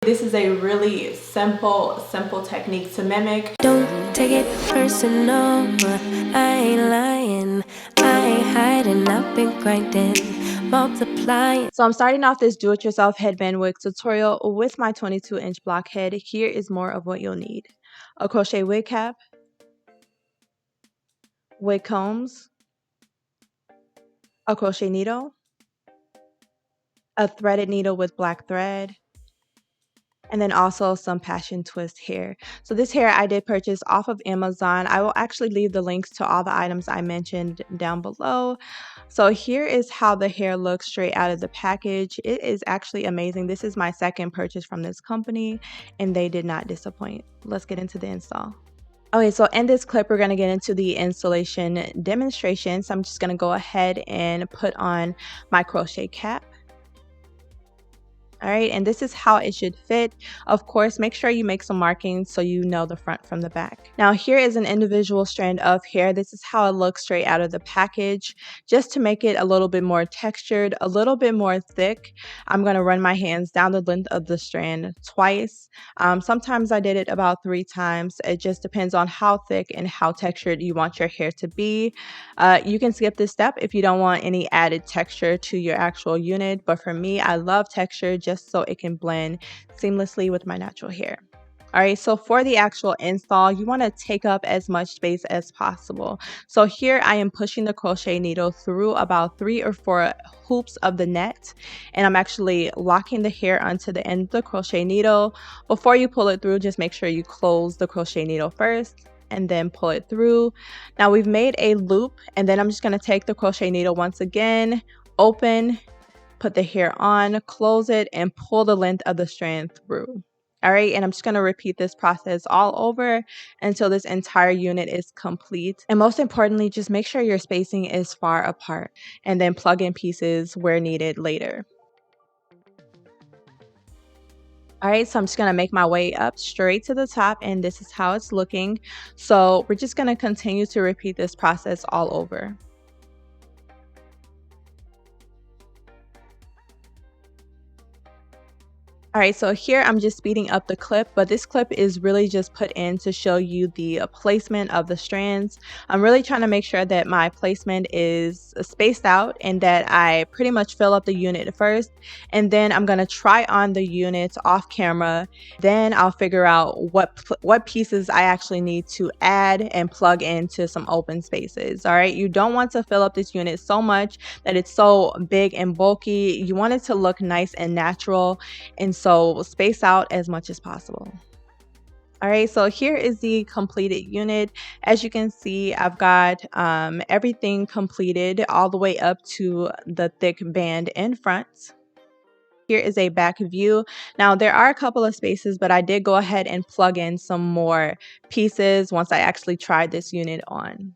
This is a really simple technique to mimic. Don't take it personal, I ain't lying, I ain't hiding, I've been grinding, multiplying. So I'm starting off this do-it-yourself headband wig tutorial with my 22-inch block head. Here is more of what you'll need: a crochet wig cap, wig combs, a crochet needle, a threaded needle with black thread, and then also some passion twist hair. So this hair I did purchase off of Amazon. I will actually leave the links to all the items I mentioned down below. So here is how the hair looks straight out of the package. It is actually amazing. This is my second purchase from this company and they did not disappoint. Let's get into the install. Okay, so in this clip, we're going to get into the installation demonstration. So I'm just going to go ahead and put on my crochet cap. All right, and this is how it should fit. Of course, make sure you make some markings so you know the front from the back. Now, here is an individual strand of hair. This is how it looks straight out of the package. Just to make it a little bit more textured, a little bit more thick, I'm going to run my hands down the length of the strand twice. Sometimes I did it about 3 times. It just depends on how thick and how textured you want your hair to be. You can skip this step if you don't want any added texture to your actual unit, but for me, I love texture just so it can blend seamlessly with my natural hair. All right, so for the actual install, you want to take up as much space as possible. So here I am pushing the crochet needle through about 3 or 4 hoops of the net, and I'm actually locking the hair onto the end of the crochet needle. Before you pull it through, just make sure you close the crochet needle first and then pull it through. Now we've made a loop, and then I'm just going to take the crochet needle once again, open, put the hair on, close it, and pull the length of the strand through. All right, and I'm just going to repeat this process all over until this entire unit is complete. And most importantly, just make sure your spacing is far apart, and then plug in pieces where needed later. All right, so I'm just going to make my way up straight to the top, and this is how it's looking. So we're just going to continue to repeat this process all over. All right, so here I'm just speeding up the clip, but this clip is really just put in to show you the placement of the strands. I'm really trying to make sure that my placement is spaced out and that I pretty much fill up the unit first, and then I'm going to try on the unit off camera. Then I'll figure out what pieces I actually need to add and plug into some open spaces. All right, you don't want to fill up this unit so much that it's so big and bulky. You want it to look nice and natural, and so space out as much as possible. All right, so here is the completed unit. As you can see, I've got everything completed all the way up to the thick band in front. Here is a back view. Now there are a couple of spaces, but I did go ahead and plug in some more pieces once I actually tried this unit on.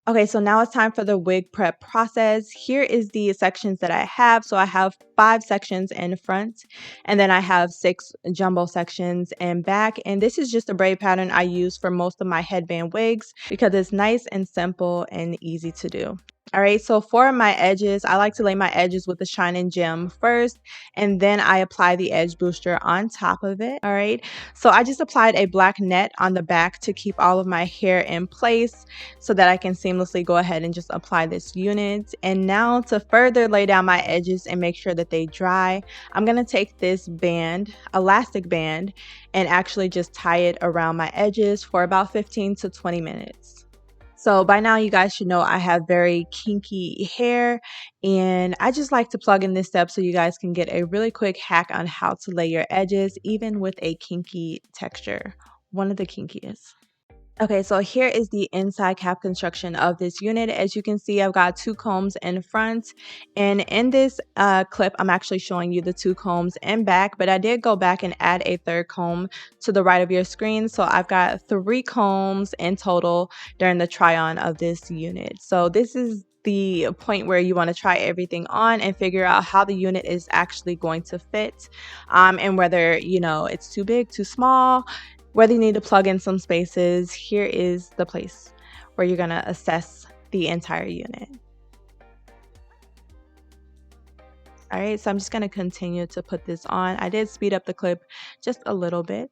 Okay, so now it's time for the wig prep process. Here is the sections that I have. So I have 5 sections in front, and then I have 6 jumbo sections in back. And this is just a braid pattern I use for most of my headband wigs because it's nice and simple and easy to do. All right, so for my edges, I like to lay my edges with the Shine and Gem first, and then I apply the edge booster on top of it. All right, so I just applied a black net on the back to keep all of my hair in place so that I can seamlessly go ahead and just apply this unit. And now to further lay down my edges and make sure that they dry, I'm going to take this band, elastic band, and actually just tie it around my edges for about 15 to 20 minutes. So by now you guys should know I have very kinky hair, and I just like to plug in this step so you guys can get a really quick hack on how to lay your edges even with a kinky texture, one of the kinkiest. Okay, so here is the inside cap construction of this unit. As you can see, I've got 2 combs in front, and in this clip, I'm actually showing you the 2 combs in back, but I did go back and add a 3rd comb to the right of your screen. So I've got 3 combs in total during the try-on of this unit. So this is the point where you want to try everything on and figure out how the unit is actually going to fit, and whether, you know, it's too big, too small, whether you need to plug in some spaces. Here is the place where you're going to assess the entire unit. All right, so I'm just going to continue to put this on. I did speed up the clip just a little bit.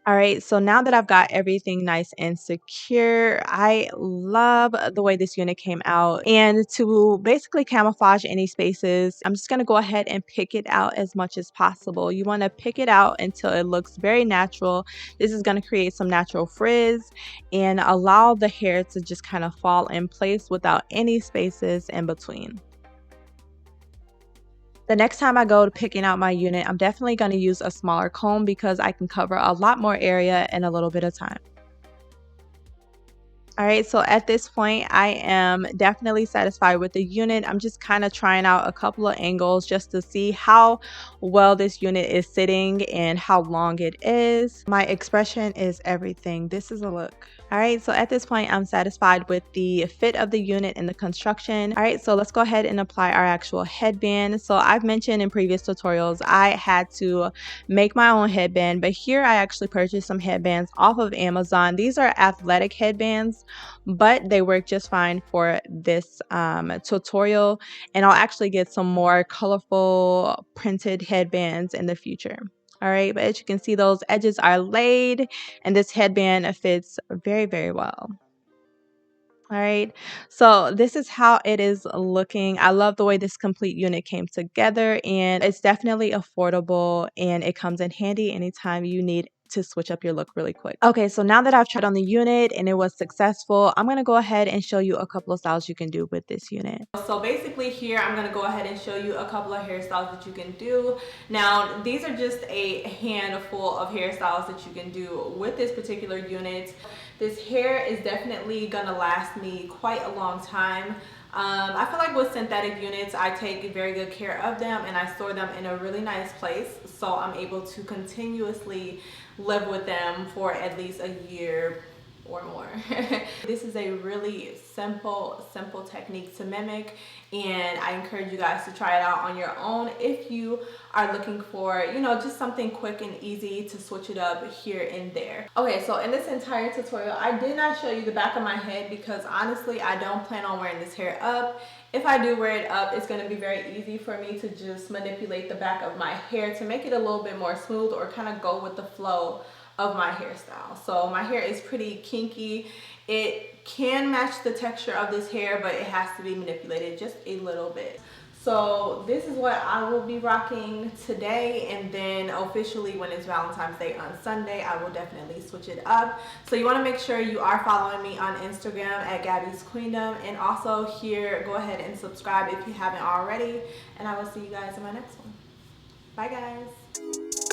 All right, so now that I've got everything nice and secure, I love the way this unit came out. And to basically camouflage any spaces, I'm just gonna go ahead and pick it out as much as possible. You wanna pick it out until it looks very natural. This is gonna create some natural frizz and allow the hair to just kind of fall in place without any spaces in between. The next time I go to picking out my unit, I'm definitely going to use a smaller comb because I can cover a lot more area in a little bit of time. All right, so at this point, I am definitely satisfied with the unit. I'm just kind of trying out a couple of angles just to see how well this unit is sitting and how long it is. My expression is everything. This is a look. All right, so at this point, I'm satisfied with the fit of the unit and the construction. All right, so let's go ahead and apply our actual headband. So I've mentioned in previous tutorials, I had to make my own headband, but here I actually purchased some headbands off of Amazon. These are athletic headbands, but they work just fine for this tutorial, and I'll actually get some more colorful printed headbands in the future. All right, but as you can see, those edges are laid and this headband fits very, very well. All right, so this is how it is looking. I love the way this complete unit came together, and it's definitely affordable and it comes in handy anytime you need to switch up your look really quick. Okay, so now that I've tried on the unit and it was successful, I'm gonna go ahead and show you a couple of styles you can do with this unit. So basically here, I'm gonna go ahead and show you a couple of hairstyles that you can do. Now, these are just a handful of hairstyles that you can do with this particular unit. This hair is definitely gonna last me quite a long time. I feel like with synthetic units, I take very good care of them and I store them in a really nice place, so I'm able to continuously live with them for at least a year or more. This is a really simple technique to mimic, and I encourage you guys to try it out on your own if you are looking for, you know, just something quick and easy to switch it up here and there. Okay, so in this entire tutorial, I did not show you the back of my head because honestly, I don't plan on wearing this hair up. If I do wear it up, it's going to be very easy for me to just manipulate the back of my hair to make it a little bit more smooth or kind of go with the flow of my hairstyle. So my hair is pretty kinky. It can match the texture of this hair, but it has to be manipulated just a little bit. So this is what I will be rocking today, and then officially when it's Valentine's Day on Sunday, I will definitely switch it up. So you want to make sure you are following me on Instagram at gabbysqueendom, and also here, go ahead and subscribe if you haven't already, and I will see you guys in my next one. Bye guys.